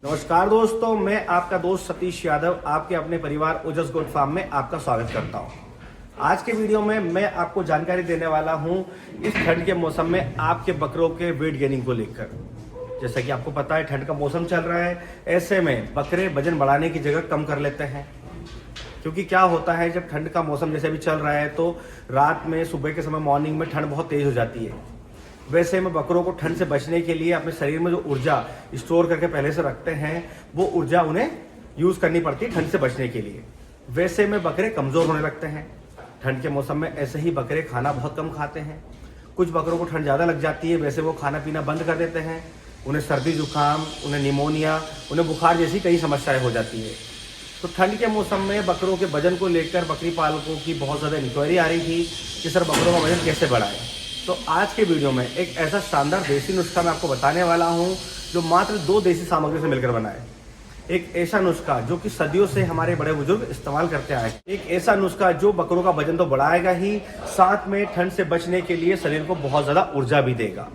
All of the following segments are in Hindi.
नमस्कार दोस्तों, मैं आपका दोस्त सतीश यादव आपके अपने परिवार ओजस गोट फार्म में आपका स्वागत करता हूं। आज के वीडियो में मैं आपको जानकारी देने वाला हूं इस ठंड के मौसम में आपके बकरों के वेट गेनिंग को लेकर। जैसा कि आपको पता है ठंड का मौसम चल रहा है, ऐसे में बकरे वजन बढ़ाने की जगह कम कर लेते हैं। क्योंकि क्या होता है, जब ठंड का मौसम जैसे अभी चल रहा है तो रात में सुबह के समय मॉर्निंग में ठंड बहुत तेज हो जाती है। वैसे में बकरों को ठंड से बचने के लिए अपने शरीर में जो ऊर्जा स्टोर करके पहले से रखते हैं वो ऊर्जा उन्हें यूज करनी पड़ती है ठंड से बचने के लिए। वैसे में बकरे कमजोर होने लगते हैं ठंड के मौसम में। ऐसे ही बकरे खाना बहुत कम खाते हैं। कुछ बकरों को ठंड ज़्यादा लग जाती है, वैसे वो खाना पीना बंद कर देते हैं। उन्हें सर्दी जुकाम, उन्हें निमोनिया, उन्हें बुखार जैसी कई समस्याएं हो जाती है। तो ठंड के मौसम में बकरों के वजन को लेकर बकरी पालकों की बहुत ज़्यादा इंक्वायरी आ रही थी कि सर बकरों का वजन कैसे बढ़ाएं। तो आज के वीडियो में एक ऐसा शानदार देसी नुस्खा मैं आपको बताने वाला हूं जो मात्र 2 देसी सामग्री से मिलकर बना है। एक ऐसा नुस्खा जो कि सदियों से हमारे बड़े बुजुर्ग इस्तेमाल करते आए। एक ऐसा नुस्खा जो बकरों का वजन तो बढ़ाएगा ही, साथ में ठंड से बचने के लिए शरीर को बहुत ज्यादा ऊर्जा भी देगा।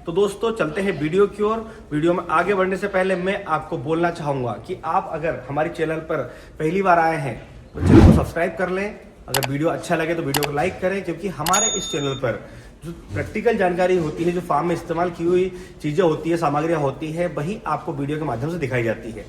तो दोस्तों चलते हैं वीडियो की ओर। वीडियो में आगे बढ़ने से पहले मैं आपको बोलना चाहूंगा कि आप अगर हमारे चैनल पर पहली बार आए हैं तो चैनल को सब्सक्राइब कर लें। अगर वीडियो अच्छा लगे तो वीडियो को लाइक करें, क्योंकि हमारे इस चैनल पर जो प्रैक्टिकल जानकारी होती है, जो फार्म में इस्तेमाल की हुई चीजें होती है, सामग्रियां होती है, वही आपको वीडियो के माध्यम से दिखाई जाती है।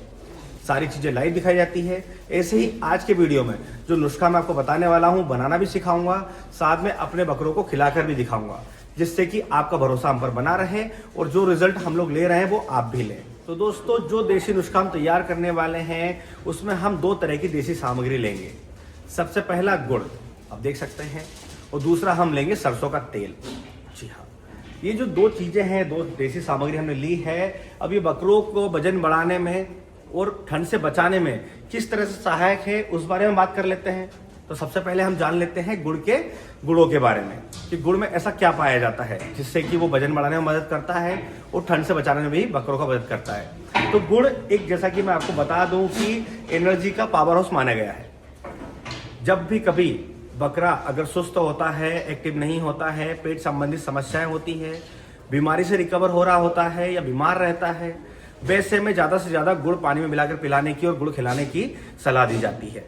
सारी चीजें लाइव दिखाई जाती है। ऐसे ही आज के वीडियो में जो नुस्खा मैं आपको बताने वाला हूं, बनाना भी सिखाऊंगा, साथ में अपने बकरों को खिलाकर भी दिखाऊंगा, जिससे कि आपका भरोसा हम पर बना रहे और जो रिजल्ट हम लोग ले रहे हैं वो आप भी लें। तो दोस्तों जो देसी नुस्खा हम तैयार करने वाले हैं उसमें हम 2 तरह की देसी सामग्री लेंगे। सबसे पहला गुड़, आप देख सकते हैं, और दूसरा हम लेंगे सरसों का तेल। जी हाँ, ये जो 2 चीजें हैं, 2 देसी सामग्री हमने ली है। अब ये बकरों को वजन बढ़ाने में और ठंड से बचाने में किस तरह से सहायक है उस बारे में बात कर लेते हैं। तो सबसे पहले हम जान लेते हैं गुड़ों के बारे में कि गुड़ में ऐसा क्या पाया जाता है जिससे कि वो वजन बढ़ाने में मदद करता है और ठंड से बचाने में भी बकरों का मदद करता है। तो गुड़ एक, जैसा कि मैं आपको बता दूं कि एनर्जी का पावर हाउस माना गया है। जब भी कभी बकरा अगर सुस्त होता है, एक्टिव नहीं होता है, पेट संबंधित समस्याएं होती है, बीमारी से रिकवर हो रहा होता है या बीमार रहता है, वैसे में ज़्यादा से ज़्यादा गुड़ पानी में मिलाकर पिलाने की और गुड़ खिलाने की सलाह दी जाती है,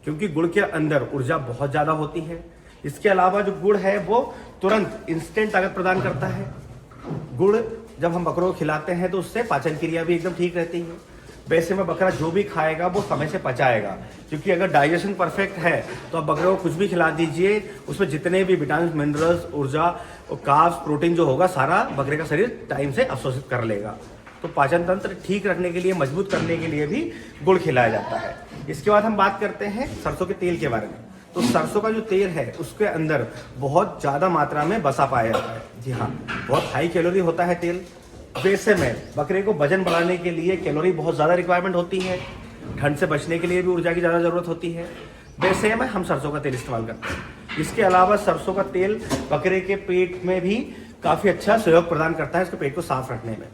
क्योंकि गुड़ के अंदर ऊर्जा बहुत ज़्यादा होती है। इसके अलावा जो गुड़ है वो तुरंत इंस्टेंट ताकत प्रदान करता है। गुड़ जब हम बकरों को खिलाते हैं तो उससे पाचन क्रिया भी एकदम ठीक रहती है। वैसे में बकरा जो भी खाएगा वो समय से पचाएगा, क्योंकि अगर डाइजेशन परफेक्ट है तो आप बकरे को कुछ भी खिला दीजिए, उसमें जितने भी विटामिन, मिनरल्स, ऊर्जा और कार्ब्स, प्रोटीन जो होगा सारा बकरे का शरीर टाइम से अवशोषित कर लेगा। तो पाचन तंत्र ठीक रखने के लिए, मजबूत करने के लिए भी गुड़ खिलाया जाता है। इसके बाद हम बात करते हैं सरसों के तेल के बारे में। तो सरसों का जो तेल है उसके अंदर बहुत ज़्यादा मात्रा में वसा पाया जाता है। जी हाँ, बहुत हाई कैलोरी होता है तेल। वैसे में बकरे को वजन बढ़ाने के लिए कैलोरी बहुत ज़्यादा रिक्वायरमेंट होती है, ठंड से बचने के लिए भी ऊर्जा की ज़्यादा ज़रूरत होती है। वैसे में हम सरसों का तेल इस्तेमाल करते हैं। इसके अलावा सरसों का तेल बकरे के पेट में भी काफ़ी अच्छा सहयोग प्रदान करता है, उसके पेट को साफ रखने में।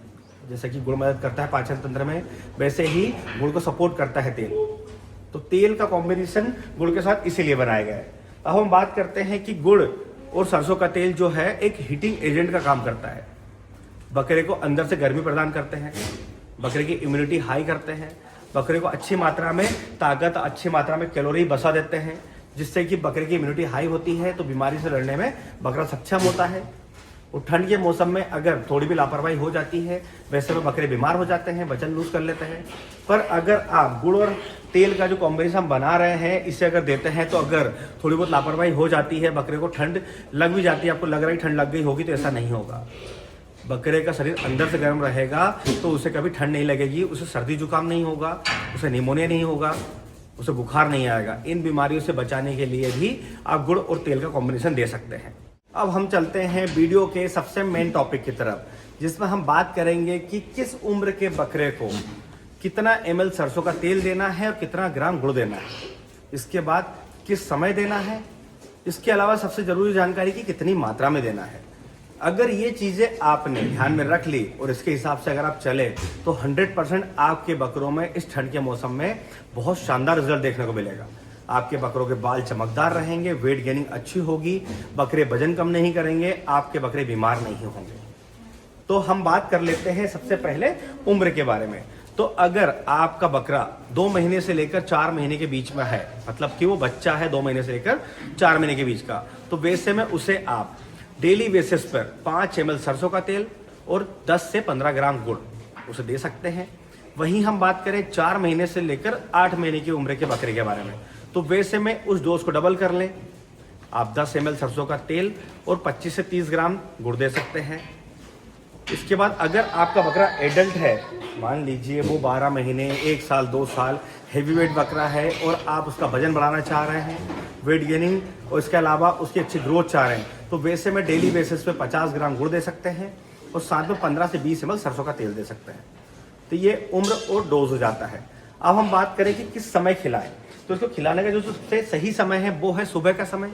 जैसे कि गुड़ मदद करता है पाचन तंत्र में, वैसे ही गुड़ को सपोर्ट करता है तेल। तो तेल का कॉम्बिनेशन गुड़ के साथ इसीलिए बनाया गया है। अब हम बात करते हैं कि गुड़ और सरसों का तेल जो है एक हीटिंग एजेंट का काम करता है। बकरे को अंदर से गर्मी प्रदान करते हैं, बकरे की इम्यूनिटी हाई करते हैं, बकरे को अच्छी मात्रा में ताकत, अच्छी मात्रा में कैलोरी बसा देते हैं, जिससे कि बकरे की इम्यूनिटी हाई होती है तो बीमारी से लड़ने में बकरा सक्षम होता है। और ठंड के मौसम में अगर थोड़ी भी लापरवाही हो जाती है, वैसे में बकरे बीमार हो जाते हैं, वजन लूज कर लेते हैं। पर अगर आप गुड़ और तेल का जो कॉम्बिनेशन हम बना रहे हैं इसे अगर देते हैं तो अगर थोड़ी बहुत लापरवाही हो जाती है, बकरे को ठंड लग भी जाती है, आपको लग रहा है ठंड लग गई होगी, तो ऐसा नहीं होगा। बकरे का शरीर अंदर से गर्म रहेगा तो उसे कभी ठंड नहीं लगेगी, उसे सर्दी जुकाम नहीं होगा, उसे निमोनिया नहीं होगा, उसे बुखार नहीं आएगा। इन बीमारियों से बचाने के लिए भी आप गुड़ और तेल का कॉम्बिनेशन दे सकते हैं। अब हम चलते हैं वीडियो के सबसे मेन टॉपिक की तरफ, जिसमें हम बात करेंगे कि किस उम्र के बकरे को कितना ml सरसों का तेल देना है और कितना ग्राम गुड़ देना है, इसके बाद किस समय देना है, इसके अलावा सबसे जरूरी जानकारी कि कितनी मात्रा में देना है। अगर ये चीजें आपने ध्यान में रख ली और इसके हिसाब से अगर आप चले तो 100% आपके बकरों में इस ठंड के मौसम में बहुत शानदार रिजल्ट देखने को मिलेगा। आपके बकरों के बाल चमकदार रहेंगे, वेट गेनिंग अच्छी होगी, बकरे वजन कम नहीं करेंगे, आपके बकरे बीमार नहीं होंगे। तो हम बात कर लेते हैं सबसे पहले उम्र के बारे में। तो अगर आपका बकरा 2 महीने से लेकर 4 महीने के बीच में है, मतलब कि वो बच्चा है 2 महीने से लेकर 4 महीने के बीच का, तो वैसे में उसे आप डेली बेसिस पर 5 ml सरसों का तेल और 10 से 15 ग्राम गुड़ उसे दे सकते हैं। वहीं हम बात करें 4 महीने से लेकर 8 महीने की उम्र के बकरे के बारे में, तो वैसे में उस डोज को डबल कर लें। आप 10 ml सरसों का तेल और 25 से 30 ग्राम गुड़ दे सकते हैं। इसके बाद अगर आपका बकरा एडल्ट है, मान लीजिए वो 12 महीने, 1 साल, 2 साल हेवी वेट बकरा है और आप उसका वजन बढ़ाना चाह रहे हैं, वेट गेनिंग और इसके अलावा उसकी अच्छी ग्रोथ चाह रहे हैं, तो वैसे में डेली बेसिस पे 50 ग्राम गुड़ दे सकते हैं और साथ में 15 से 20 ml सरसों का तेल दे सकते हैं। तो ये उम्र और डोज हो जाता है। अब हम बात करें कि किस समय खिलाएं, तो इसको खिलाने का जो सबसे सही समय है वो है सुबह का समय,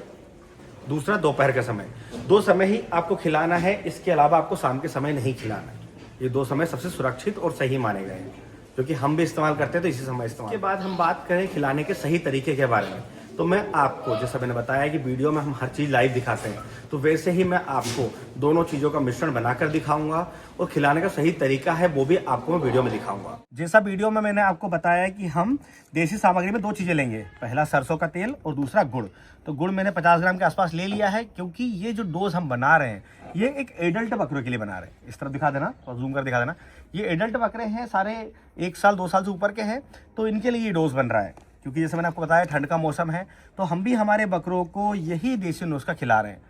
दूसरा दोपहर का समय। 2 समय ही आपको खिलाना है, इसके अलावा आपको शाम के समय नहीं खिलाना है। ये 2 समय सबसे सुरक्षित और सही माने गए हैं, क्योंकि हम भी इस्तेमाल करते हैं तो इसी समय इस्तेमाल। के बाद हम बात करें खिलाने के सही तरीके के बारे में, तो मैं आपको, जैसा मैंने बताया कि वीडियो में हम हर चीज़ लाइव दिखाते हैं, तो वैसे ही मैं आपको दोनों चीज़ों का मिश्रण बनाकर दिखाऊंगा और खिलाने का सही तरीका है वो भी आपको मैं वीडियो में दिखाऊंगा। जैसा वीडियो में मैंने आपको बताया कि हम देसी सामग्री में 2 चीज़ें लेंगे, पहला सरसों का तेल और दूसरा गुड़। तो गुड़ मैंने 50 ग्राम के आसपास ले लिया है, क्योंकि ये जो डोज हम बना रहे हैं ये एक एडल्ट बकरों के लिए बना रहे हैं। इस तरफ दिखा देना और जूम कर दिखा देना, ये एडल्ट बकरे हैं, सारे 1 साल 2 साल से ऊपर के हैं, तो इनके लिए ये डोज बन रहा है। क्योंकि जैसे मैंने आपको बताया ठंड का मौसम है, तो हम भी हमारे बकरों को यही देसी नुस्खा खिला रहे हैं,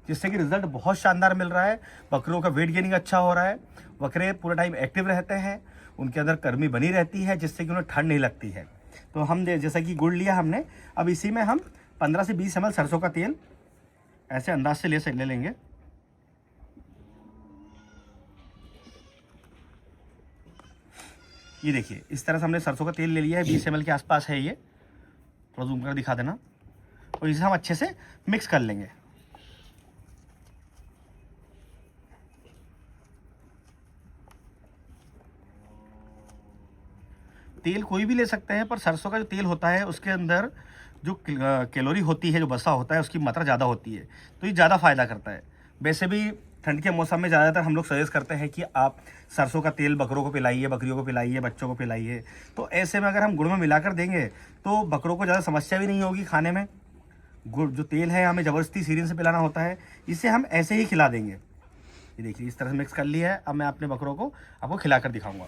जिससे कि रिजल्ट बहुत शानदार मिल रहा है। बकरों का वेट गेनिंग अच्छा हो रहा है, बकरे पूरा टाइम एक्टिव रहते हैं, उनके अंदर गर्मी बनी रहती है, जिससे कि उन्हें ठंड नहीं लगती है। तो हम जैसा कि गुड़ लिया हमने, अब इसी में हम 15 से 20 ml सरसों का तेल ऐसे अंदाज से ले लेंगे। ये देखिए इस तरह से हमने सरसों का तेल ले लिया है, 20 ml के आसपास है ये, थोड़ा जूम कर दिखा देना, और इसे हम अच्छे से मिक्स कर लेंगे। तेल कोई भी ले सकते हैं, पर सरसों का जो तेल होता है उसके अंदर जो कैलोरी होती है, जो वसा होता है, उसकी मात्रा ज़्यादा होती है, तो ये ज़्यादा फायदा करता है। वैसे भी ठंड के मौसम में ज़्यादातर हम लोग सजेस्ट करते हैं कि आप सरसों का तेल बकरों को पिलाइए, बकरियों को पिलाइए, बच्चों को पिलाइए। तो ऐसे में अगर हम गुड़ में मिलाकर देंगे तो बकरों को ज़्यादा समस्या भी नहीं होगी खाने में। गुड़ जो तेल है हमें ज़बरदस्ती सीरिन से पिलाना होता है, इसे हम ऐसे ही खिला देंगे। ये देखिए इस तरह से मिक्स कर लिया है। अब मैं अपने बकरों को आपको खिलाकर दिखाऊँगा।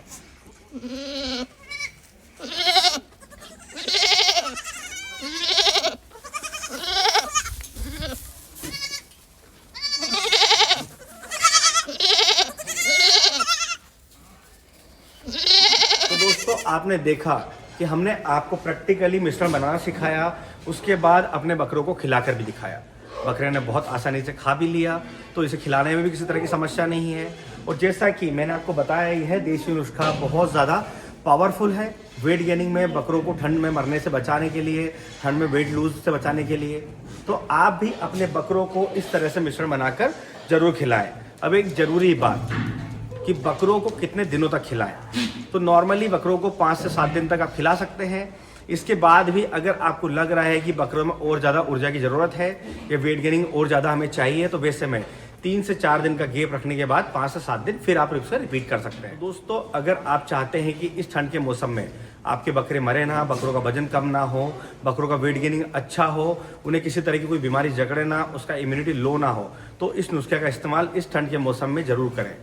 दोस्तों आपने देखा कि हमने आपको प्रैक्टिकली मिश्रण बनाना सिखाया, उसके बाद अपने बकरों को खिलाकर भी दिखाया। बकरे ने बहुत आसानी से खा भी लिया, तो इसे खिलाने में भी किसी तरह की समस्या नहीं है। और जैसा कि मैंने आपको बताया, यह देसी नुस्खा बहुत ज़्यादा पावरफुल है वेट गेनिंग में, बकरों को ठंड में मरने से बचाने के लिए, ठंड में वेट लूज से बचाने के लिए। तो आप भी अपने बकरों को इस तरह से मिश्रण बनाकर ज़रूर खिलाएं। अब एक ज़रूरी बात कि बकरों को कितने दिनों तक खिलाएं, तो नॉर्मली बकरों को 5 से 7 दिन तक आप खिला सकते हैं। इसके बाद भी अगर आपको लग रहा है कि बकरों में और ज़्यादा ऊर्जा की ज़रूरत है या वेट गेनिंग और ज़्यादा हमें चाहिए, तो वैसे में 3 से 4 दिन का गैप रखने के बाद 5 से 7 दिन फिर आप इसको रिपीट कर सकते हैं। दोस्तों अगर आप चाहते हैं कि इस ठंड के मौसम में आपके बकरे मरे ना, बकरों का वजन कम ना हो, बकरों का वेट गेनिंग अच्छा हो, उन्हें किसी तरह की कोई बीमारी जकड़े ना, उसका इम्यूनिटी लो ना हो, तो इस नुस्खे का इस्तेमाल इस ठंड के मौसम में ज़रूर करें।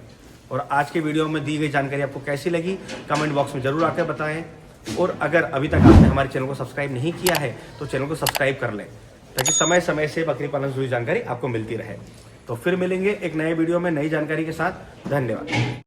और आज के वीडियो में दी गई जानकारी आपको कैसी लगी कमेंट बॉक्स में ज़रूर आकर बताएं। और अगर अभी तक आपने हमारे चैनल को सब्सक्राइब नहीं किया है तो चैनल को सब्सक्राइब कर लें, ताकि समय समय से बकरी पालन से जुड़ी जानकारी आपको मिलती रहे। तो फिर मिलेंगे एक नए वीडियो में नई जानकारी के साथ। धन्यवाद।